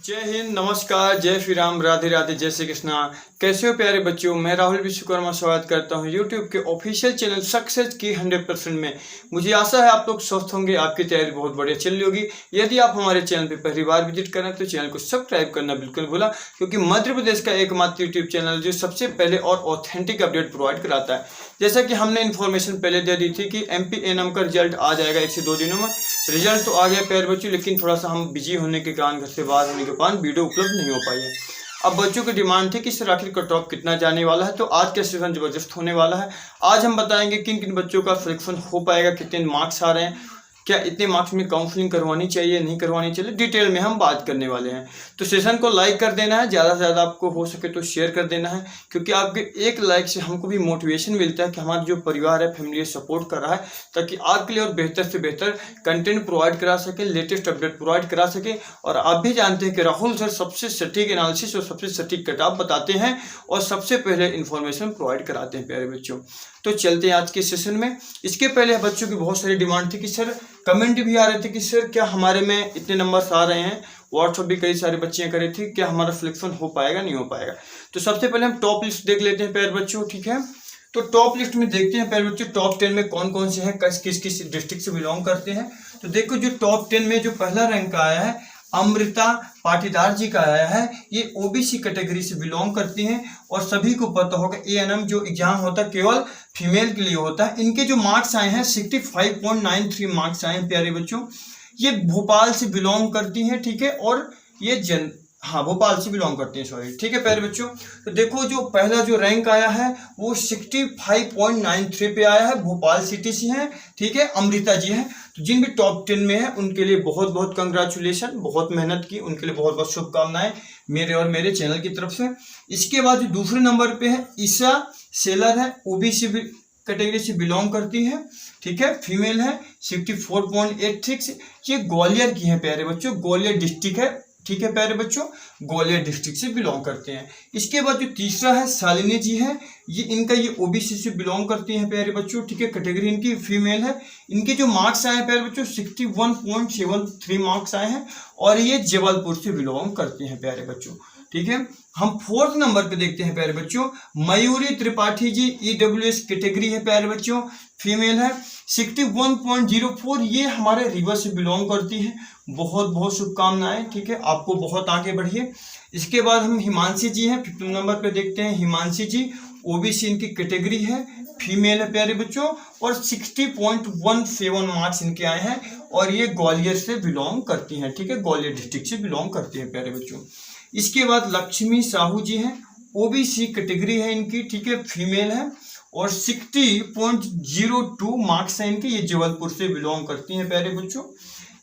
जय हिंद, नमस्कार, जय श्री राम, राधे राधे, जय श्री कृष्णा। कैसे हो प्यारे बच्चों। मैं राहुल विश्वकर्मा स्वागत करता हूं यूट्यूब के ऑफिशियल चैनल सक्सेस की 100% में। मुझे आशा है आप लोग स्वस्थ होंगे, आपकी तैयारी बहुत बढ़िया चल रही होगी। यदि आप हमारे चैनल पर पहली बार विजिट करें तो चैनल को सब्सक्राइब करना बिल्कुल भूला, क्योंकि मध्य प्रदेश का एकमात्र यूट्यूब चैनल जो सबसे पहले और ऑथेंटिक अपडेट प्रोवाइड कराता है। जैसा कि हमने इन्फॉर्मेशन पहले दे दी थी कि MP एनएम का रिजल्ट आ जाएगा 1 से 2 दिनों में। रिजल्ट तो आ गया प्यारे बच्चों, लेकिन थोड़ा सा हम बिजी होने के कारण, घर से बाहर होने के कारण वीडियो उपलब्ध नहीं हो पाई है। अब बच्चों की डिमांड थी कि सर आखिर कट ऑफ कितना जाने वाला है, तो आज का सेशन जबरदस्त होने वाला है। आज हम बताएंगे किन किन बच्चों का सिलेक्शन हो पाएगा, कितने मार्क्स आ रहे हैं, क्या इतने मार्क्स में काउंसलिंग करवानी चाहिए नहीं करवानी चाहिए, डिटेल में हम बात करने वाले हैं। तो सेशन को लाइक कर देना है, ज़्यादा से ज़्यादा आपको हो सके तो शेयर कर देना है, क्योंकि आपके एक लाइक से हमको भी मोटिवेशन मिलता है कि हमारा जो परिवार है, फैमिली सपोर्ट कर रहा है, ताकि आपके लिए और बेहतर से बेहतर कंटेंट प्रोवाइड करा सके, लेटेस्ट अपडेट प्रोवाइड करा सके। और आप भी जानते हैं कि राहुल सर सबसे सटीक एनालिसिस और सबसे सटीक कटऑफ बताते हैं और सबसे पहले इन्फॉर्मेशन प्रोवाइड कराते हैं प्यारे बच्चों। तो चलते हैं आज के सेशन में। इसके पहले बच्चों की बहुत सारी डिमांड थी कि सर, कमेंट भी आ रहे थे कि सर क्या हमारे में इतने नंबर्स आ रहे हैं, व्हाट्सएप भी कई सारे बच्चियां कर रही थी, क्या हमारा सिलेक्शन हो पाएगा नहीं हो पाएगा। तो सबसे पहले हम टॉप लिस्ट देख लेते हैं प्यारे बच्चों, ठीक है। तो टॉप लिस्ट में देखते हैं प्यारे बच्चों, टॉप 10 में कौन कौन से हैं, किस किस डिस्ट्रिक्ट से बिलोंग करते हैं। तो देखो, जो टॉप 10 में जो पहला रैंक आया है अमृता पाटीदार जी का आया है। ये OBC कैटेगरी से बिलोंग करती हैं और सभी को पता होगा ANM जो एग्जाम होता है केवल फीमेल के लिए होता है। इनके जो मार्क्स आए हैं 65.93 मार्क्स आए हैं प्यारे बच्चों। ये भोपाल से बिलोंग करती हैं, ठीक है। और ये भोपाल से बिलोंग करती हैं, सॉरी, ठीक है प्यारे बच्चों। तो देखो, जो पहला जो रैंक आया है वो 65.93 पे आया है, भोपाल सिटी से हैं, ठीक है, अमृता जी हैं। तो जिन भी टॉप 10 में है उनके लिए बहुत बहुत कंग्रेचुलेशन, बहुत मेहनत की, उनके लिए बहुत बहुत शुभकामनाएं मेरे और मेरे चैनल की तरफ से। इसके बाद जो दूसरे नंबर पे है ईशा सेलर है, OBC कैटेगरी से बिलोंग करती है, ठीक है, फीमेल है, 64.86। ये ग्वालियर की है प्यारे बच्चों, ग्वालियर डिस्ट्रिक्ट है, ठीक है प्यारे बच्चों, ग्वालियर डिस्ट्रिक्ट से बिलोंग करते हैं। इसके बाद जो तीसरा है शालिनी जी है, ये OBC से बिलोंग करती हैं प्यारे बच्चों, ठीक है, कैटेगरी इनकी फीमेल है। इनके जो मार्क्स आए हैं प्यारे बच्चों 61.73 मार्क्स आए हैं और ये जबलपुर से बिलोंग करते हैं प्यारे बच्चों, ठीक है। हम फोर्थ नंबर पे देखते हैं प्यारे बच्चों, मयूरी त्रिपाठी जी, EWS कैटेगरी है प्यारे बच्चों, फीमेल है, 61.04। ये हमारे रीवा से बिलोंग करती है। बहुत बहुत शुभकामनाएं, ठीक है, आपको बहुत आगे बढ़िए। इसके बाद हम हिमांशी जी हैं, 5th नंबर पे देखते हैं हिमांशी जी, OBC इनकी कैटेगरी है, फीमेल है प्यारे बच्चों और 60.17 मार्क्स इनके आए हैं और ये ग्वालियर से बिलोंग करती हैं, ठीक है, ग्वालियर डिस्ट्रिक्ट से बिलोंग करती हैं प्यारे बच्चों। इसके बाद लक्ष्मी साहू जी हैं, OBC कैटेगरी है इनकी, ठीक है, फीमेल है और 60.02 मार्क्स हैं इनके, ये जबलपुर से बिलोंग करती हैं प्यारे बच्चों।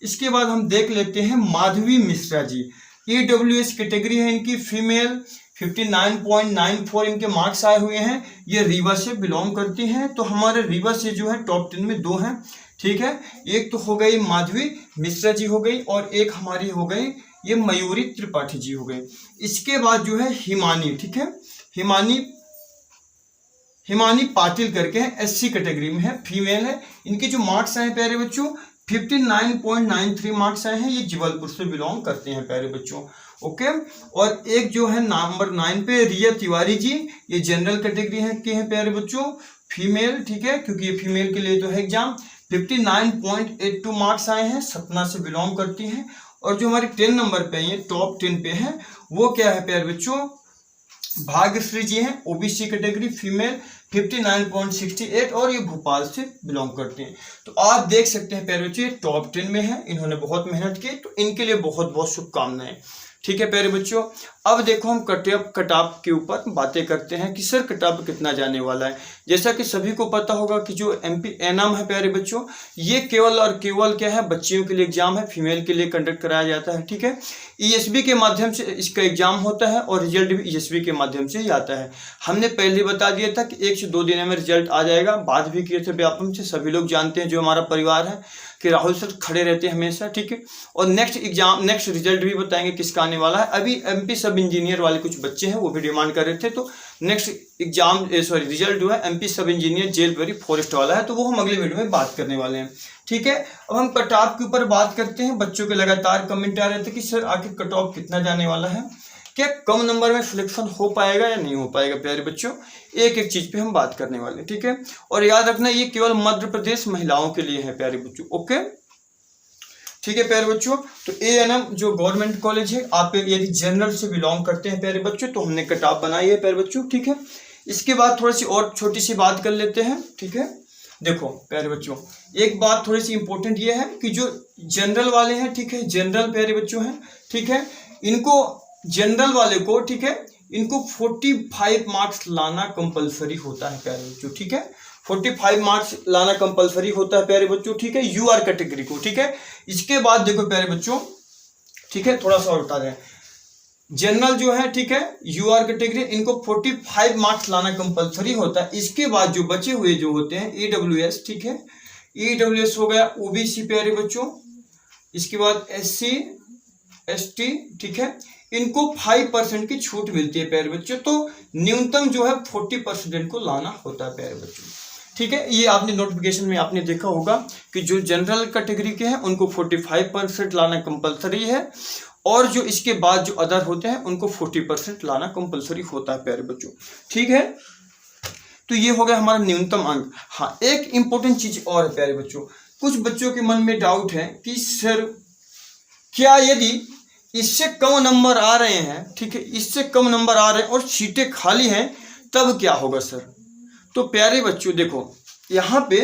इसके बाद हम देख लेते हैं माधवी मिश्रा जी, EWS कैटेगरी है इनकी, फीमेल, 59.94 इनके मार्क्स आए हुए हैं, ये रीवा से बिलोंग करती हैं। तो हमारे रीवा से जो है टॉप 10 में 2 हैं, ठीक है, एक तो हो गई माधवी मिश्रा जी हो गई और एक हमारी हो गई ये मयूरी त्रिपाठी जी हो गए। इसके बाद जो है हिमानी, ठीक है, हिमानी पाटिल करके है, SC कैटेगरी में है, फीमेल है। इनके जो मार्क्स आए प्यारे बच्चों 59.93 मार्क्स आए हैं, ये जबलपुर से बिलोंग करते हैं प्यारे बच्चों, ओके। और एक जो है नंबर 9 पे रिया तिवारी जी, ये जनरल कैटेगरी है के हैं प्यारे बच्चों, फीमेल, ठीक है, क्योंकि ये फीमेल के लिए तो है एग्जाम। 59.82 मार्क्स आए हैं, सतना से बिलोंग करती हैं। और जो हमारे 10 नंबर पे ये टॉप 10 पे है वो क्या है प्यारे बच्चों, भाग्यश्री जी हैं, OBC कैटेगरी, फीमेल, 59.68 और ये भोपाल से बिलोंग करते हैं। तो आप देख सकते हैं प्यारे बच्चे टॉप 10 में है, इन्होंने बहुत मेहनत की, तो इनके लिए बहुत बहुत शुभकामनाएं, ठीक है प्यारे बच्चों। अब देखो, हम कटऑफ के ऊपर बातें करते हैं कि सर कटऑफ कितना जाने वाला है। जैसा कि सभी को पता होगा कि जो MP एनएम है प्यारे बच्चों, ये केवल और केवल क्या है, बच्चियों के लिए एग्जाम है, फीमेल के लिए कंडक्ट कराया जाता है, ठीक है। ESB के माध्यम से इसका एग्जाम होता है और रिजल्ट भी ESB के माध्यम से ही आता है। हमने पहले बता दिया था कि 1 से 2 दिन में रिजल्ट आ जाएगा, बात भी किए थे व्यापम से, सभी लोग जानते हैं जो हमारा परिवार है। कि राहुल सर खड़े रहते हैं हमेशा, ठीक है। और नेक्स्ट रिजल्ट भी बताएंगे किसका आने वाला है। अभी एमपी सब इंजीनियर वाले कुछ बच्चे हैं वो भी डिमांड कर रहे थे, तो नेक्स्ट रिजल्ट जो है एमपी सब इंजीनियर जेलबरी फॉरेस्ट वाला है, तो वो हम अगले वीडियो में बात करने वाले हैं, ठीक है। अब हम कट ऑफ के ऊपर बात करते हैं। बच्चों के लगातार कमेंट आ रहे थे कि सर आखिर कट ऑफ कितना जाने वाला है, क्या कम नंबर में सिलेक्शन हो पाएगा या नहीं हो पाएगा। प्यारे बच्चों, एक एक चीज पे हम बात करने वाले, ठीक है। और याद रखना ये केवल मध्य प्रदेश महिलाओं के लिए है प्यारे बच्चों, ओके, ठीक है प्यारे बच्चों। तो ANM जो गवर्नमेंट कॉलेज है, आप यदि जनरल से बिलोंग करते हैं प्यारे बच्चों, तो हमने कट ऑफ बनाई है प्यारे बच्चों, ठीक है। इसके बाद थोड़ी सी और छोटी सी बात कर लेते हैं, ठीक है। देखो प्यारे बच्चों, एक बात थोड़ी सी इंपॉर्टेंट ये है कि जो जनरल वाले हैं, ठीक है, जनरल प्यारे बच्चों हैं, ठीक है, इनको जनरल वाले को, ठीक है, इनको 45 मार्क्स लाना कंपलसरी होता है प्यारे बच्चों, ठीक है। 45 मार्क्स लाना कंपलसरी होता है प्यारे बच्चों, ठीक है, UR कैटेगरी को, ठीक है। इसके बाद देखो प्यारे बच्चों, ठीक है, थोड़ा सा और बता दें, जनरल जो है, ठीक है, UR कैटेगरी, इनको 45 मार्क्स लाना कंपलसरी होता है। इसके बाद जो बचे हुए जो होते हैं EWS, ठीक है, EWS हो गया OBC प्यारे बच्चों, इसके बाद SC ST, ठीक है, इनको 5% की छूट मिलती है प्यारे बच्चों, तो न्यूनतम जो है 40% इनको लाना होता है प्यारे बच्चों, ठीक है। ये आपने नोटिफिकेशन में आपने देखा होगा कि जो जनरल कैटेगरी के हैं उनको 45% लाना कंपलसरी है, और जो इसके बाद जो अदर होते हैं उनको 40% लाना कंपलसरी होता है प्यारे बच्चों, ठीक है। तो ये हो गया हमारा न्यूनतम अंक। हाँ, एक इंपॉर्टेंट चीज और है प्यारे बच्चों, कुछ बच्चों के मन में डाउट है कि सर क्या यदि इससे कम नंबर आ रहे हैं, ठीक है, इससे कम नंबर आ रहे हैं और सीटें खाली हैं, तब क्या होगा सर। तो प्यारे बच्चों देखो, यहाँ पे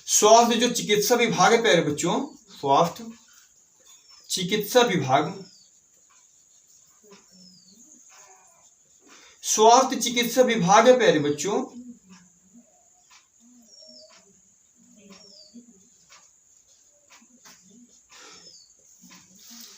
स्वास्थ्य जो चिकित्सा विभाग है प्यारे बच्चों, स्वास्थ्य चिकित्सा विभाग, स्वास्थ्य चिकित्सा विभाग है प्यारे बच्चों,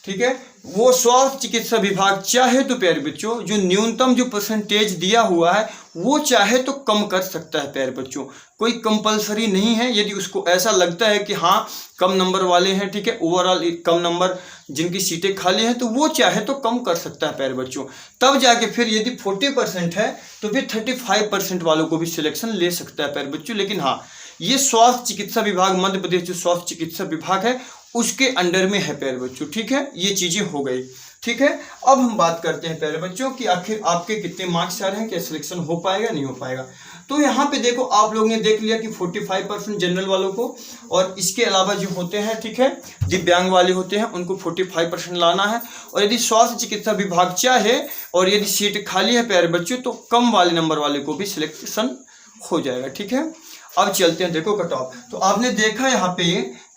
ठीक है, वो स्वास्थ्य चिकित्सा विभाग चाहे तो प्यारे बच्चों जो न्यूनतम जो परसेंटेज दिया हुआ है वो चाहे तो कम कर सकता है प्यारे बच्चों, कोई कंपलसरी नहीं है। यदि उसको ऐसा लगता है कि हाँ कम नंबर वाले हैं, ठीक है, ओवरऑल कम नंबर जिनकी सीटें खाली हैं, तो वो चाहे तो कम कर सकता है प्यारे बच्चों। तब जाके फिर यदि 40% है तो फिर 35% वालों को भी सिलेक्शन ले सकता है प्यारे बच्चों। लेकिन हाँ, ये स्वास्थ्य चिकित्सा विभाग, मध्य प्रदेश जो स्वास्थ्य चिकित्सा विभाग है उसके अंडर में है प्यारे बच्चों, ठीक है, ये चीजें हो गई, ठीक है। अब हम बात करते हैं प्यारे बच्चों कि आखिर आपके कितने मार्क्स आ रहे हैं, क्या सिलेक्शन हो पाएगा नहीं हो पाएगा। तो यहाँ पे देखो आप लोगों ने देख लिया कि 45% जनरल वालों को, और इसके अलावा जो होते हैं, ठीक है, दिव्यांग वाले होते हैं उनको 45% लाना है। और यदि स्वास्थ्य चिकित्सा विभाग चाहे और यदि सीट खाली है प्यारे बच्चों तो कम वाले नंबर वाले को भी सिलेक्शन हो जाएगा, ठीक है। अब चलते हैं, देखो कट ऑफ, तो आपने देखा यहाँ पे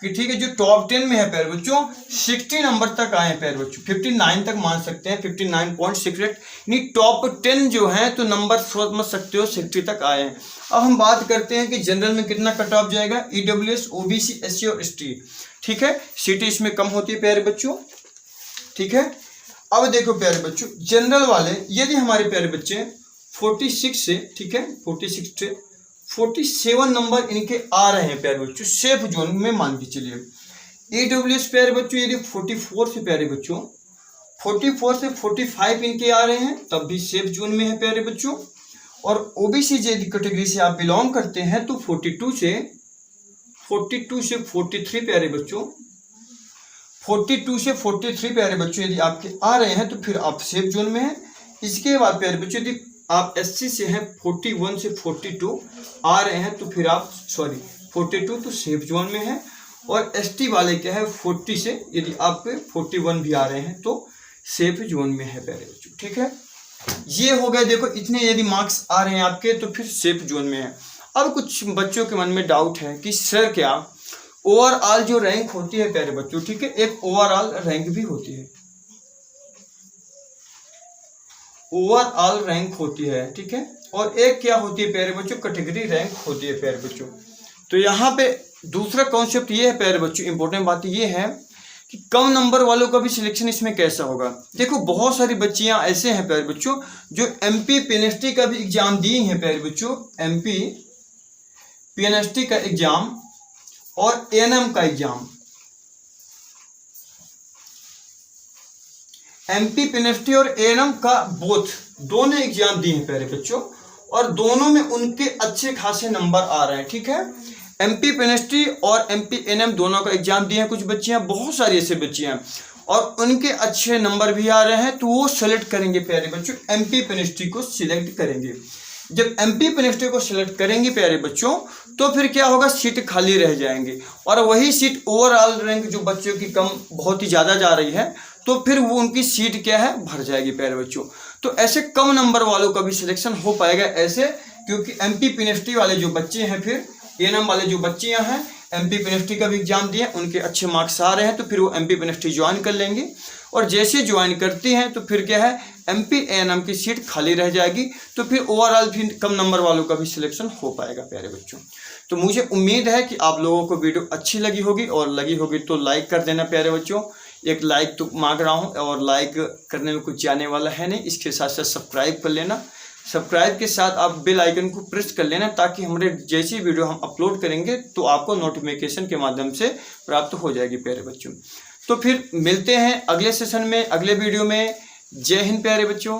कि ठीक है जो टॉप 10 में है प्यारे बच्चों 60 नंबर तक आए हैं प्यारे बच्चों, 59 तक मान सकते हैं, 59.68, यानी टॉप 10 जो है तो नंबर समझ सकते हो 60 तक आए हैं। अब हम बात करते हैं कि जनरल में कितना कट ऑफ जाएगा, EWS OBC SC और ST, ठीक है, सीटें इसमें कम होती है प्यारे बच्चों, ठीक है। अब देखो प्यारे बच्चों जनरल वाले यदि हमारे प्यारे बच्चे 46 से, ठीक है, 46 से 47 नंबर इनके आ रहे हैं प्यारे बच्चों सेफ जोन में मान के चलिए। EWS प्यारे बच्चों यदि 44 से प्यारे बच्चों 44 से 45 इनके आ रहे हैं तब भी सेफ जोन में है प्यारे बच्चों। और OBC यदि कैटेगरी से आप बिलोंग करते हैं तो 42 से 43 प्यारे बच्चों, 42 से 43 प्यारे बच्चों यदि आपके आ रहे हैं तो फिर आप सेफ जोन में हैं। इसके बाद प्यारे बच्चों यदि आप SC से हैं 41 से 42 आ रहे हैं तो फिर आप 42 तो सेफ जोन में है। और ST वाले क्या है 40 से यदि आप 41 भी आ रहे हैं तो सेफ जोन में है प्यारे बच्चों, ठीक है। ये हो गए, देखो इतने यदि मार्क्स आ रहे हैं आपके तो फिर सेफ जोन में है। अब कुछ बच्चों के मन में डाउट है कि सर क्या ओवरऑल जो रैंक होती है प्यारे बच्चों, ठीक है, एक ओवरऑल रैंक भी होती है, ओवरऑल रैंक होती है, ठीक है, और एक क्या होती है प्यारे बच्चों कैटेगरी रैंक होती है प्यारे बच्चों। तो यहाँ पे दूसरा कॉन्सेप्ट ये है प्यारे बच्चों, इंपॉर्टेंट बात ये है कि कम नंबर वालों का भी सिलेक्शन इसमें कैसा होगा। देखो बहुत सारी बच्चियां ऐसे हैं प्यारे बच्चों जो MP PNST का भी एग्जाम दी हैं प्यारे बच्चों, MP PNST का एग्जाम और एएनएम का एग्जाम, एमपी पेनिस्ट्री और एएनएम का दोनों एग्जाम दिए हैं प्यारे बच्चों, और दोनों में उनके अच्छे खासे नंबर आ रहे हैं। ठीक है, एमपी पेनिस्ट्री और एमपी एएनएम दोनों का एग्जाम दिए हैं कुछ बच्चियां, बहुत सारी ऐसे बच्चियां, और उनके अच्छे नंबर भी आ रहे हैं, तो वो सेलेक्ट करेंगे प्यारे बच्चों, एमपी पेनिस्ट्री को सिलेक्ट करेंगे। जब एमपी पेनिस्ट्री को सिलेक्ट करेंगे प्यारे बच्चों, तो फिर क्या होगा, सीट खाली रह जाएंगे, और वही सीट ओवरऑल रैंक जो बच्चों की कम बहुत ही ज़्यादा जा रही है, तो फिर वो उनकी सीट क्या है, भर जाएगी प्यारे बच्चों। तो ऐसे कम नंबर वालों का भी सिलेक्शन हो पाएगा ऐसे, क्योंकि एमपी पेनिस्ट्री वाले जो बच्चे हैं, फिर एएनएम वाले जो बच्चियां हैं, एमपी पेनिस्ट्री का भी एग्जाम दिए, उनके अच्छे मार्क्स आ रहे हैं, तो फिर वो एमपी पेनिस्ट्री ज्वाइन कर लेंगे, और जैसे ज्वाइन करती हैं तो फिर क्या है, एमपी एएनएम की सीट खाली रह जाएगी, तो फिर ओवरऑल फिर कम नंबर वालों का भी सिलेक्शन हो पाएगा प्यारे बच्चों। तो मुझे उम्मीद है कि आप लोगों को वीडियो अच्छी लगी होगी, और लगी होगी तो लाइक कर देना प्यारे बच्चों। एक लाइक तो मांग रहा हूँ, और लाइक करने में कुछ जाने वाला है नहीं, इसके साथ साथ सब्सक्राइब कर लेना। सब्सक्राइब के साथ आप बेल आइकन को प्रेस कर लेना, ताकि हमारे जैसी वीडियो हम अपलोड करेंगे तो आपको नोटिफिकेशन के माध्यम से प्राप्त हो जाएगी प्यारे बच्चों। तो फिर मिलते हैं अगले सेशन में, अगले वीडियो में। जय हिंद प्यारे बच्चों।